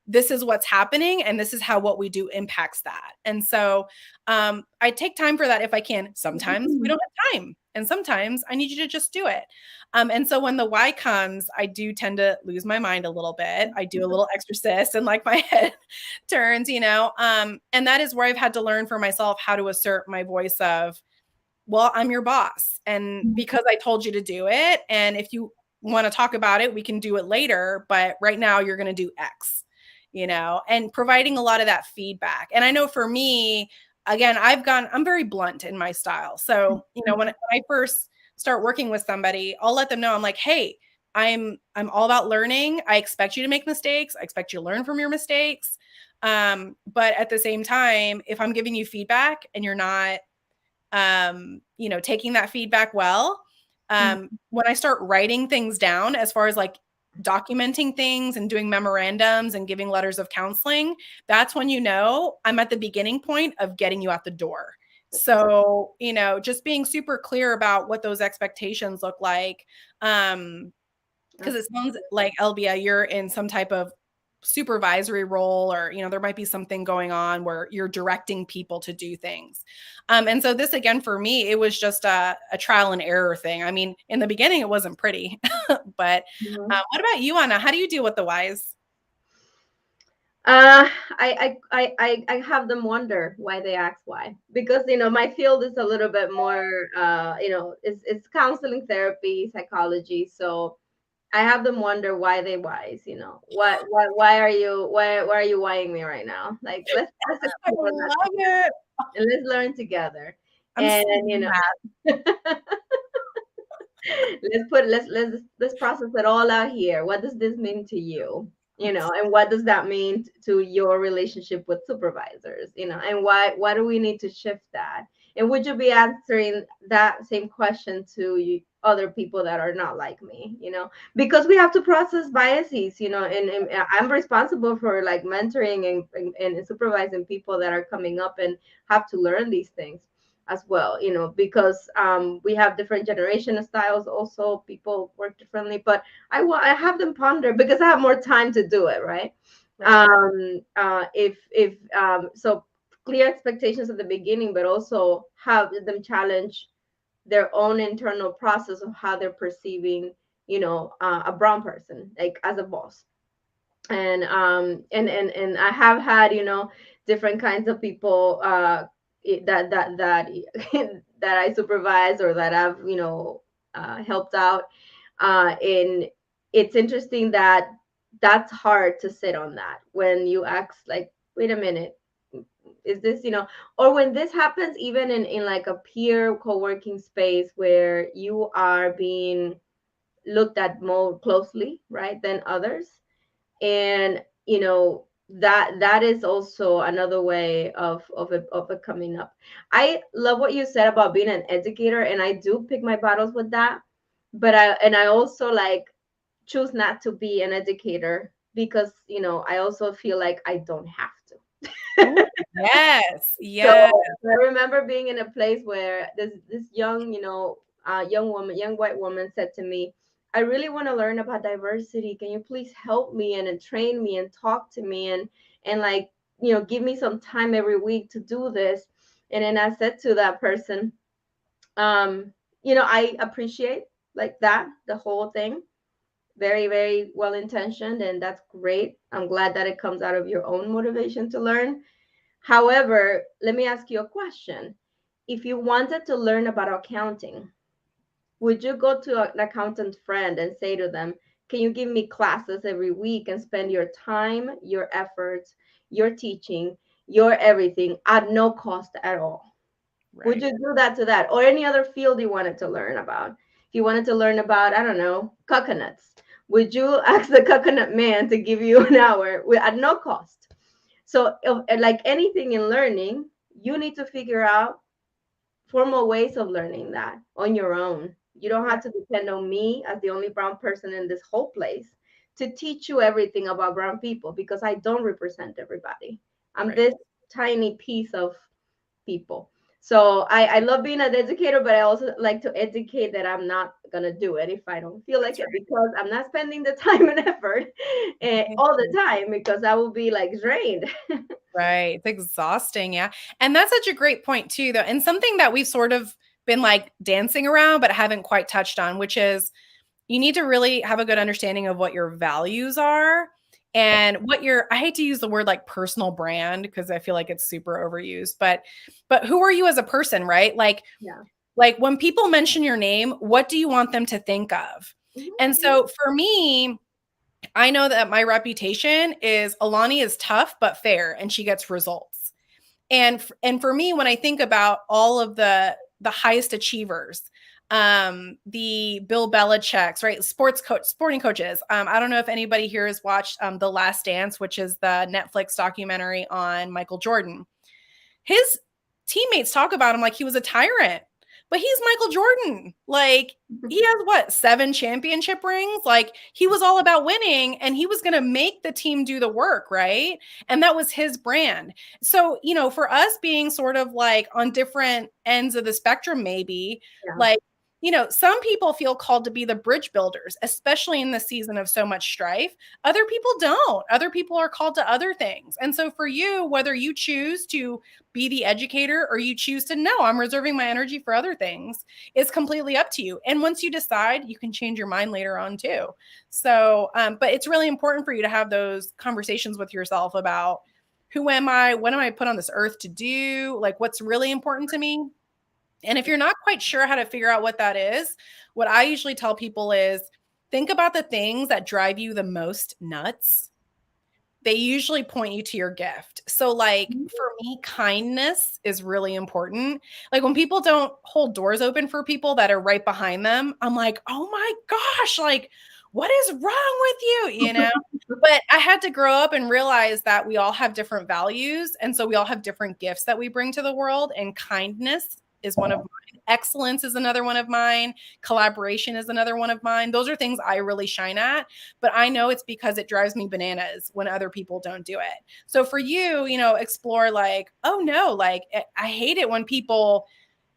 this is what's happening and this is how what we do impacts that. And so I take time for that if I can. Sometimes we don't have time, and sometimes I need you to just do it. And so when the why comes, I do tend to lose my mind a little bit. I do a little exorcist and like my head turns, and that is where I've had to learn for myself how to assert my voice of, well, I'm your boss. And because I told you to do it, and if you want to talk about it, we can do it later. But right now you're going to do X, and providing a lot of that feedback. And I know for me, again, I'm very blunt in my style. So, when I first start working with somebody, I'll let them know, I'm like, hey, I'm all about learning. I expect you to make mistakes. I expect you to learn from your mistakes. But at the same time, if I'm giving you feedback and you're not, taking that feedback well, when I start writing things down, as far as like documenting things and doing memorandums and giving letters of counseling, that's when I'm at the beginning point of getting you out the door. So, just being super clear about what those expectations look like. Because it sounds like, Elbia, you're in some type of supervisory role, or there might be something going on where you're directing people to do things. And so this, again, for me, it was just a trial and error thing. I mean, in the beginning it wasn't pretty. But what about you, Anna? How do you deal with the whys? I have them wonder why they ask why, because my field is a little bit more it's counseling, therapy, psychology. So I have them wonder why they whys. Why are you why are you whying me right now? Like, let's I explore that love it. and let's learn together. I'm so And let's process it all out here. What does this mean to you? And what does that mean to your relationship with supervisors? And why do we need to shift that? And would you be answering that same question to other people that are not like me? Because we have to process biases. And I'm responsible for, like, mentoring and supervising people that are coming up and have to learn these things as well, because we have different generation styles. Also, people work differently, but I have them ponder because I have more time to do it, right? Right. If so clear expectations at the beginning, but also have them challenge their own internal process of how they're perceiving, a brown person, like as a boss. And I have had, different kinds of people, that that I supervise or that I've, helped out. And it's interesting that that's hard to sit on that when you ask, like, wait a minute, is this, or when this happens, even in like a peer co-working space where you are being looked at more closely, right, than others. And that is also another way of it coming up. I love what you said about being an educator, and I do pick my battles with that. But I also like choose not to be an educator because I also feel like I don't have to. Ooh, yes, So yes, I remember being in a place where this young, young woman, young white woman said to me, "I really want to learn about diversity. Can you please help me and train me and talk to me and like, give me some time every week to do this?" And then I said to that person, I appreciate like that, the whole thing. Very, very well intentioned, and that's great. I'm glad that it comes out of your own motivation to learn. However, let me ask you a question. If you wanted to learn about accounting, would you go to an accountant friend and say to them, "Can you give me classes every week and spend your time, your efforts, your teaching, your everything at no cost at all?" Would right. you do that to that? Or any other field you wanted to learn about? If you wanted to learn about, I don't know, coconuts, would you ask the coconut man to give you an hour at no cost? So, like anything in learning, you need to figure out formal ways of learning that on your own. You don't Right, have to depend on me as the only brown person in this whole place to teach you everything about brown people because I don't represent everybody. I'm right. this tiny piece of people. So I love being an educator, but I also like to educate that I'm not gonna do it if I don't feel like That's it because I'm not spending the time and effort right. all the time because I will be like drained. Right. It's exhausting. Yeah. And that's such a great point, too, though. And something that we've sort of been like dancing around, but haven't quite touched on, which is you need to really have a good understanding of what your values are and what your, I hate to use the word like personal brand because I feel like it's super overused, but who are you as a person, right? Yeah. Like when people mention your name, what do you want them to think of? And Mhm. so for me, I know that my reputation is Alani is tough but fair and she gets results. And for me when I think about all of the highest achievers, the Bill Belichick's, right? Sporting coaches. I don't know if anybody here has watched The Last Dance, which is the Netflix documentary on Michael Jordan. His teammates talk about him like he was a tyrant, but he's Michael Jordan. Like he has what, 7 championship rings? Like he was all about winning and he was going to make the team do the work, right? And that was his brand. So, for us being sort of like on different ends of the spectrum, maybe Yeah. like, some people feel called to be the bridge builders, especially in the season of so much strife. Other people don't. Other people are called to other things. And so for you, whether you choose to be the educator or you choose to, no, I'm reserving my energy for other things, it's completely up to you. And once you decide, you can change your mind later on too. So but it's really important for you to have those conversations with yourself about who am I, what am I put on this earth to do, like what's really important to me. And if you're not quite sure how to figure out what that is, what I usually tell people is think about the things that drive you the most nuts. They usually point you to your gift. So, like, Mhm. for me, kindness is really important. Like, when people don't hold doors open for people that are right behind them, I'm like, oh my gosh, like, what is wrong with you? But I had to grow up and realize that we all have different values. And so we all have different gifts that we bring to the world. And kindness is one of mine. Excellence is another one of mine. Collaboration is another one of mine. Those are things I really shine at, but I know it's because it drives me bananas when other people don't do it. So for you, explore like, oh no, like I hate it when people,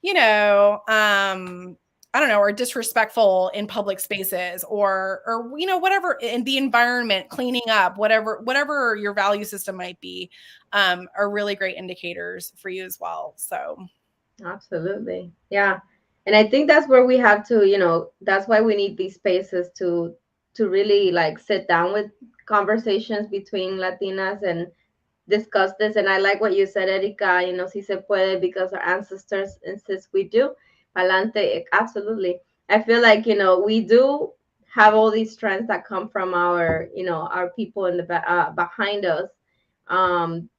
you know, um, I don't know, are disrespectful in public spaces, or you know, whatever, in the environment, cleaning up, whatever your value system might be, are really great indicators for you as well. So Absolutely. Yeah. And I think that's where we have to, that's why we need these spaces to really like sit down with conversations between Latinas and discuss this. And I like what you said, Erika, si se puede, because our ancestors insist we do. Palante, absolutely. I feel like, we do have all these trends that come from our people in the behind us,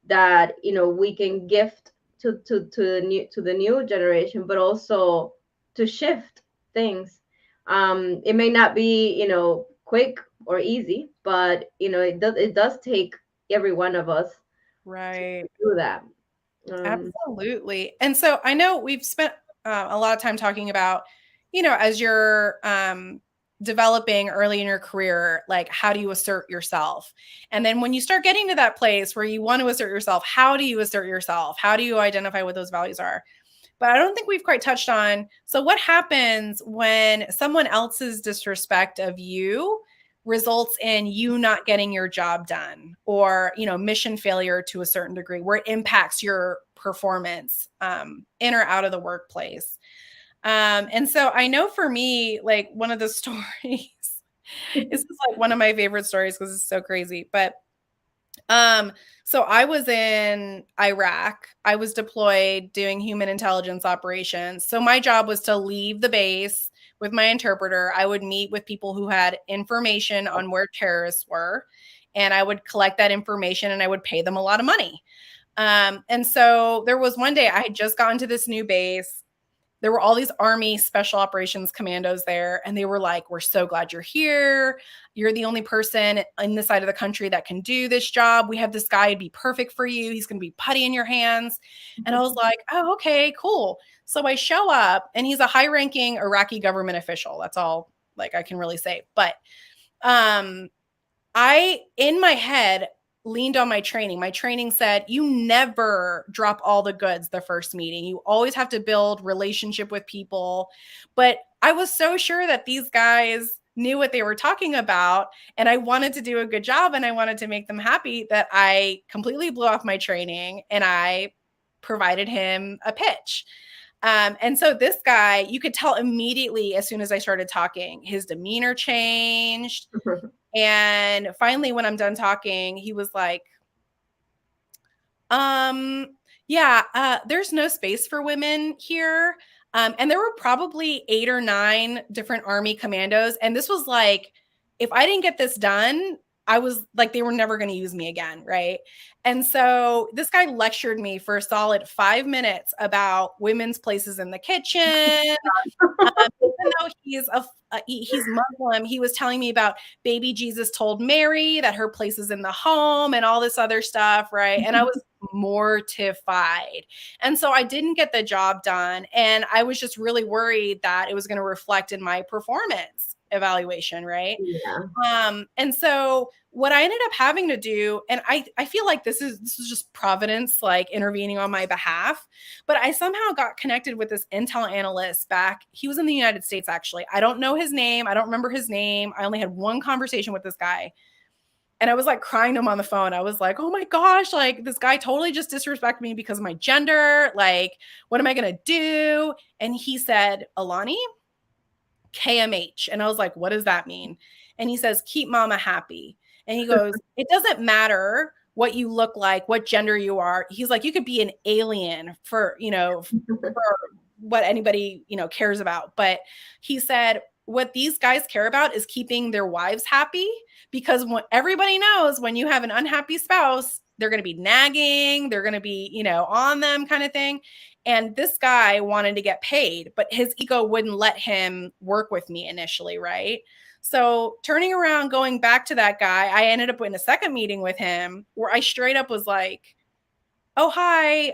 that, we can gift to the new generation, but also to shift things. It may not be, quick or easy, but, it does take every one of us to right. do that. Absolutely. And so I know we've spent a lot of time talking about, you know, as you're developing early in your career, like how do you assert yourself? And then when you start getting to that place where you want to assert yourself, how do you assert yourself? How do you identify what those values are? But I don't think we've quite touched on. So, what happens when someone else's disrespect of you results in you not getting your job done, or, you know, mission failure to a certain degree, where it impacts your performance, in or out of the workplace? And so I know for me, like one of the stories, this is like one of my favorite stories because it's so crazy. But um, so I was in Iraq. I was deployed doing human intelligence operations. So my job was to leave the base with my interpreter. I would meet with people who had information on where terrorists were, and I would collect that information and I would pay them a lot of money. And so there was one day I had just gotten to this new base. There were all these Army Special Operations commandos there, and they were like, "We're so glad you're here. You're the only person in this side of the country that can do this job. We have this guy, would be perfect for you. He's going to be putty in your hands." And I was like, "Oh, okay, cool." So I show up, and he's a high-ranking Iraqi government official. That's all like I can really say. But um I, in my head, leaned on my training. My training said, you never drop all the goods the first meeting. You always have to build relationship with people. But I was so sure that these guys knew what they were talking about, and I wanted to do a good job and I wanted to make them happy, that I completely blew off my training and I provided him a pitch. And so this guy, you could tell immediately as soon as I started talking, his demeanor changed. And finally, when I'm done talking, he was like, um, yeah, there's no space for women here. And there were probably 8 or 9 different Army commandos. And this was like, if I didn't get this done, I was like, they were never going to use me again. Right. And so this guy lectured me for a solid 5 minutes about women's places in the kitchen. Even though he's Muslim, he was telling me about baby Jesus told Mary that her place is in the home and all this other stuff, right? And I was mortified. And so I didn't get the job done, and I was just really worried that it was going to reflect in my performance evaluation, right? Yeah. And so what I ended up having to do, and I feel like this is just Providence like intervening on my behalf, but I somehow got connected with this intel analyst back. He was in the United States, actually. I don't know his name. I don't remember his name. I only had one conversation with this guy. And I was like crying to him on the phone. I was like, oh my gosh, like this guy totally just disrespected me because of my gender. Like, what am I going to do? And he said, Alani, KMH. And I was like, what does that mean? And he says, keep mama happy. And he goes, it doesn't matter what you look like, what gender you are. He's like, you could be an alien for, for what anybody, cares about. But he said, what these guys care about is keeping their wives happy, because everybody knows when you have an unhappy spouse, they're going to be nagging, they're going to be, on them kind of thing. And this guy wanted to get paid, but his ego wouldn't let him work with me initially, right? So turning around, going back to that guy, I ended up in a second meeting with him where I straight up was like, oh, hi.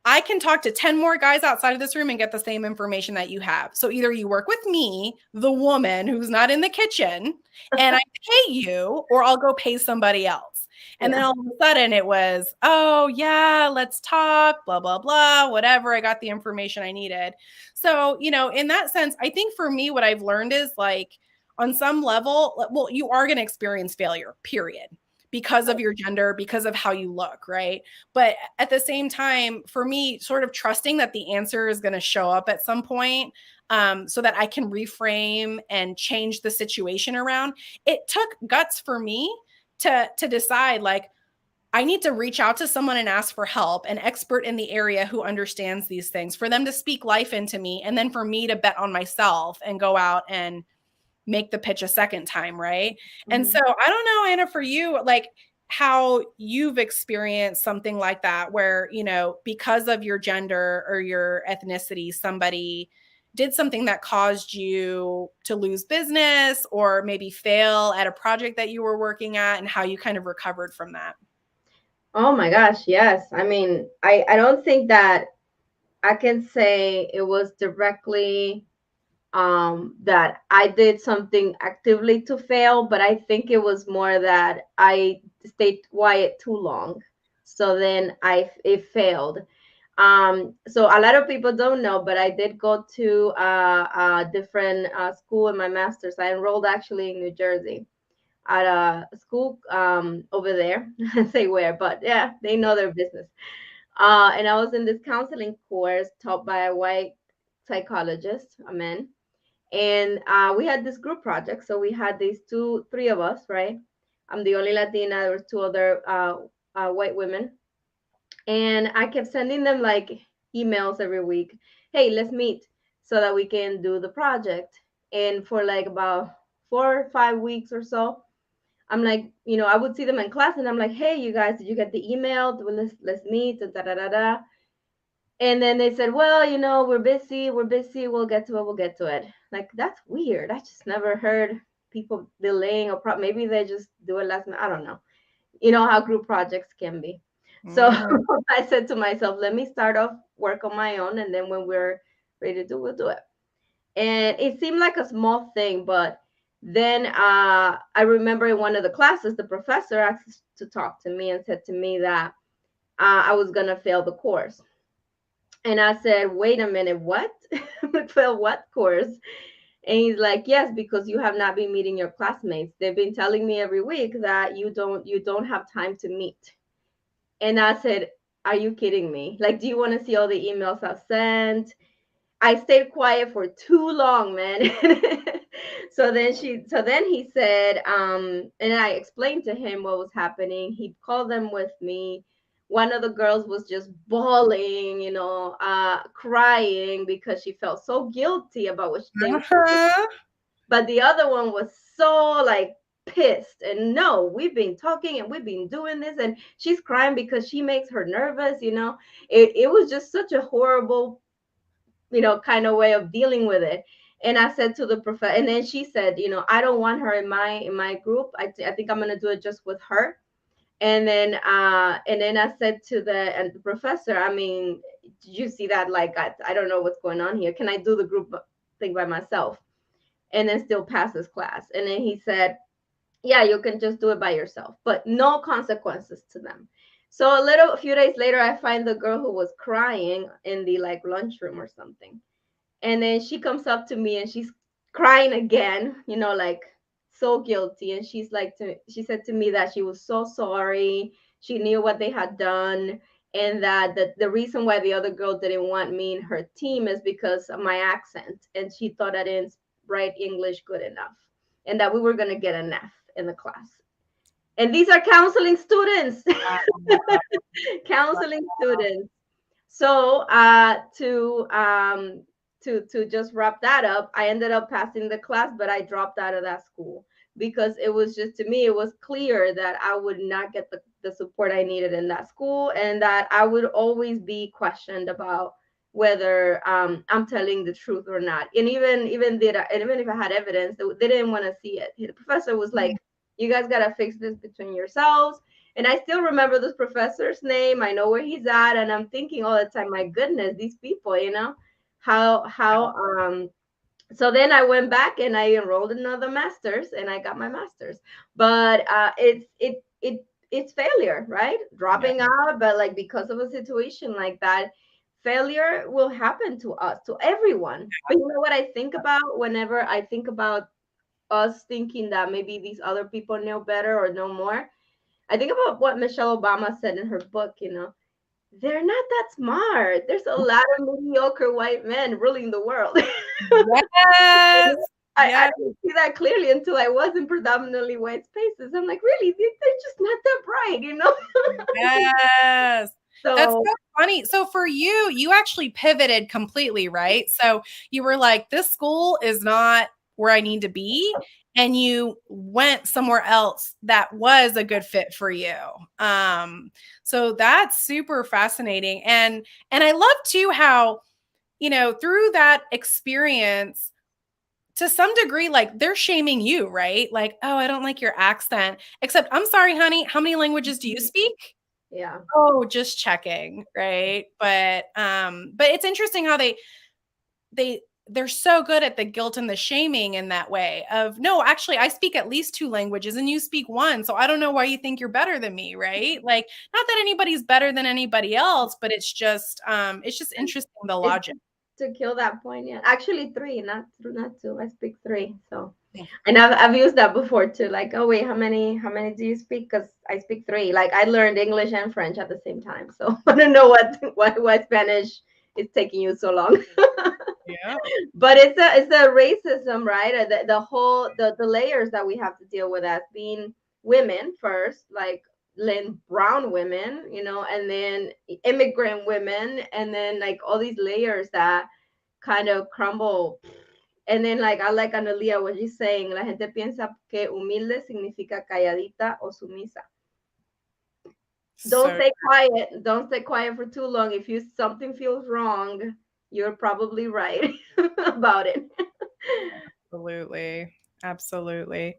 I can talk to 10 more guys outside of this room and get the same information that you have. So either you work with me, the woman who's not in the kitchen, and I pay you, or I'll go pay somebody else. And then Yeah. all of a sudden it was, oh, yeah, let's talk, blah, blah, blah, whatever. I got the information I needed. So, in that sense, I think for me, what I've learned is like on some level, well, you are going to experience failure, period, because of your gender, because of how you look, right? But at the same time, for me, sort of trusting that the answer is going to show up at some point, so that I can reframe and change the situation around. It took guts for me to decide, like, I need to reach out to someone and ask for help, an expert in the area who understands these things, for them to speak life into me, and then for me to bet on myself and go out and make the pitch a second time, right? And so Mhm. I don't know, Anna, for you, like how you've experienced something like that where, because of your gender or your ethnicity, somebody did something that caused you to lose business or maybe fail at a project that you were working at, and how you kind of recovered from that. Oh my gosh, yes. I mean, I don't think that I can say it was directly that I did something actively to fail, but I think it was more that I stayed quiet too long. So then it failed. So a lot of people don't know, but I did go to a different school in my master's. I enrolled actually in New Jersey at a school over there. I say where, but yeah, they know their business. And I was in this counseling course taught by a white psychologist, a man, and we had this group project. So we had these three of us, right? I'm the only Latina. There were two other white women, and I kept sending them like emails every week. Hey, let's meet so that we can do the project. And for like about 4 or 5 weeks or so, I'm like, I would see them in class, and I'm like, hey, you guys, did you get the email? Well, let's meet. And da da da da. And then they said, well, we're busy. We'll get to it. Like, that's weird. I just never heard people delaying, or maybe they just do it last minute. I don't know. You know how group projects can be. So Mhm. I said to myself, let me start off work on my own, and then when we're ready to do, we'll do it. And it seemed like a small thing, but then I remember in one of the classes, the professor asked to talk to me and said to me that I was gonna fail the course. And I said, wait a minute, what? Fail what course? And he's like, yes, because you have not been meeting your classmates. They've been telling me every week that you don't have time to meet. And I said, are you kidding me? Like, do you want to see all the emails I've sent? I stayed quiet for too long, man. So then he said, and I explained to him what was happening. He called them with me. One of the girls was just bawling, crying because she felt so guilty about what they were doing. Uh-huh. But the other one was so like pissed. And no, we've been talking and we've been doing this, and she's crying because she makes her nervous. It was just such a horrible kind of way of dealing with it. And I said to the professor, and then she said, I don't want her in my group. I think I'm gonna do it just with her. And then I said to the professor, I mean, did you see that? Like, I don't know what's going on here. Can I do the group thing by myself and then still pass this class? And then he said, yeah, you can just do it by yourself, but no consequences to them. So a few days later, I find the girl who was crying in the like lunchroom or something. And then she comes up to me and she's crying again, like so guilty. And she said to me that she was so sorry. She knew what they had done. And that the reason why the other girl didn't want me in her team is because of my accent. And she thought I didn't write English good enough. And that we were going to get an F in the class. And these are counseling students, counseling students. So to just wrap that up, I ended up passing the class, but I dropped out of that school because it was just, to me, it was clear that I would not get the support I needed in that school, and that I would always be questioned about whether I'm telling the truth or not. And even if I had evidence, they didn't want to see it. The professor was like, "You guys gotta fix this between yourselves." And I still remember this professor's name. I know where he's at, and I'm thinking all the time, my goodness, these people, how so then I went back and I enrolled in another master's and I got my master's. But it's failure, right? Yeah. Dropping out, but like because of a situation like that, failure will happen to us, to everyone. But you know what I think about whenever I think about us thinking that maybe these other people know better or know more? I think about what Michelle Obama said in her book, they're not that smart. There's a lot of mediocre white men ruling the world. Yes. I Yes. didn't see that clearly until I was in predominantly white spaces. I'm like, really? They're just not that bright? Yes. That's So so funny. So for you, you actually pivoted completely, right? So you were like, this school is not where I need to be. And you went somewhere else that was a good fit for you. So that's super fascinating. And I love too how, through that experience, to some degree, like they're shaming you, right? Like, oh, I don't like your accent. Except, I'm sorry, honey, how many languages do you speak? yeah, Oh, just checking, right? But it's interesting how they they're so good at the guilt and the shaming in that way of, no, actually I speak at least two languages and you speak one, so I don't know why you think you're better than me, right? Like, not that anybody's better than anybody else, but it's just interesting, the it's logic. to kill that point. Yeah, actually three, not two. I speak three. So, and I've used that before too. Like, oh wait, how many do you speak? Because I speak three. Like I learned English and French at the same time. So I don't know why Spanish is taking you so long. Yeah. But it's a racism, right? The whole the layers that we have to deal with as being women first, like brown women, and then immigrant women, and then like all these layers that kind of crumble. And then like I like Analia what she's saying, la gente piensa que humilde significa calladita o sumisa. Don't So stay quiet. Don't stay quiet for too long. If you something feels wrong, you're probably right about it. absolutely. Absolutely.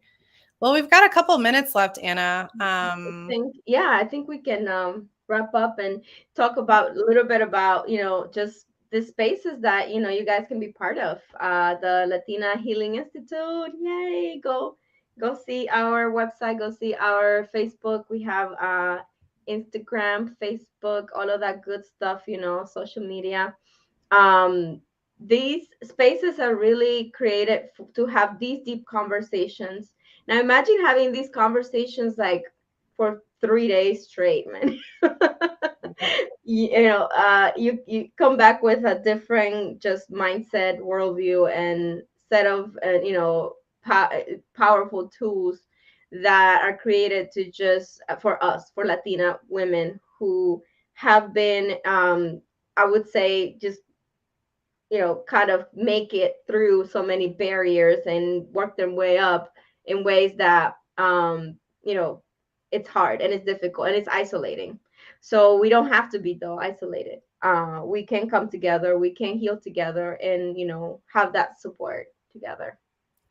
Well, we've got a couple minutes left, Anna. I think we can wrap up and talk about a little bit about just the spaces that you guys can be part of. The Latina Healing Institute. Yay! Go see our website. Go see our Facebook. We have Instagram, Facebook, all of that good stuff. Social media. um, these spaces are really created to have these deep conversations. Now imagine having these conversations like for 3 days straight, man. You come back with a different just mindset, worldview, and set of powerful tools that are created to just for us, for Latina women who have been I would say just kind of make it through so many barriers and work their way up in ways that it's hard and it's difficult and it's isolating. So we don't have to be though isolated. We can come together, we can heal together, and have that support together.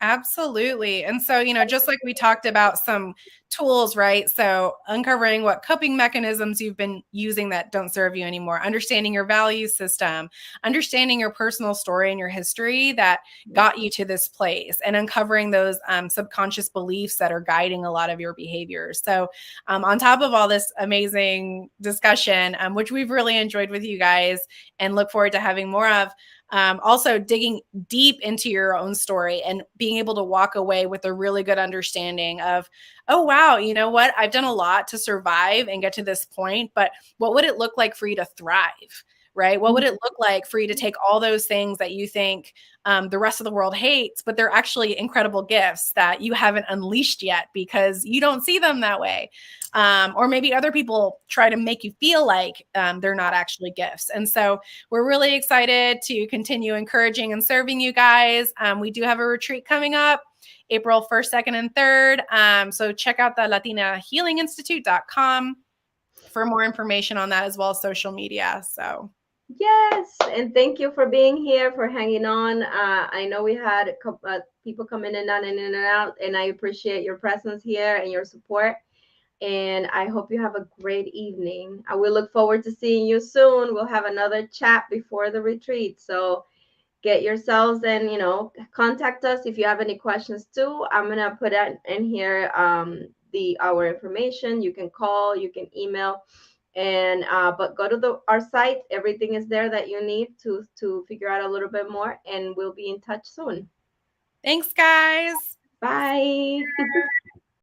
Absolutely. And so, just like we talked about some tools, right? So, uncovering what coping mechanisms you've been using that don't serve you anymore, understanding your value system, understanding your personal story and your history that got you to this place, and uncovering those subconscious beliefs that are guiding a lot of your behaviors. So, on top of all this amazing discussion, which we've really enjoyed with you guys and look forward to having more of, also digging deep into your own story and being able to walk away with a really good understanding of, oh, wow, you know what? I've done a lot to survive and get to this point, but what would it look like for you to thrive? Right? What would it look like for you to take all those things that you think the rest of the world hates, but they're actually incredible gifts that you haven't unleashed yet because you don't see them that way? Or maybe other people try to make you feel like they're not actually gifts. And so we're really excited to continue encouraging and serving you guys. We do have a retreat coming up April 1st, 2nd, and 3rd. So check out the latinahealinginstitute.com for more information on that, as well as social media. So Yes, and thank you for being here, for hanging on. I know we had people come in and out, and I appreciate your presence here and your support. And I hope you have a great evening. I will look forward to seeing you soon. We'll have another chat before the retreat. So get yourselves and contact us if you have any questions too. I'm gonna put that in here the our information. You can call, you can email, and but go to our site. Everything is there that you need to figure out a little bit more, and we'll be in touch soon. Thanks, guys. Bye.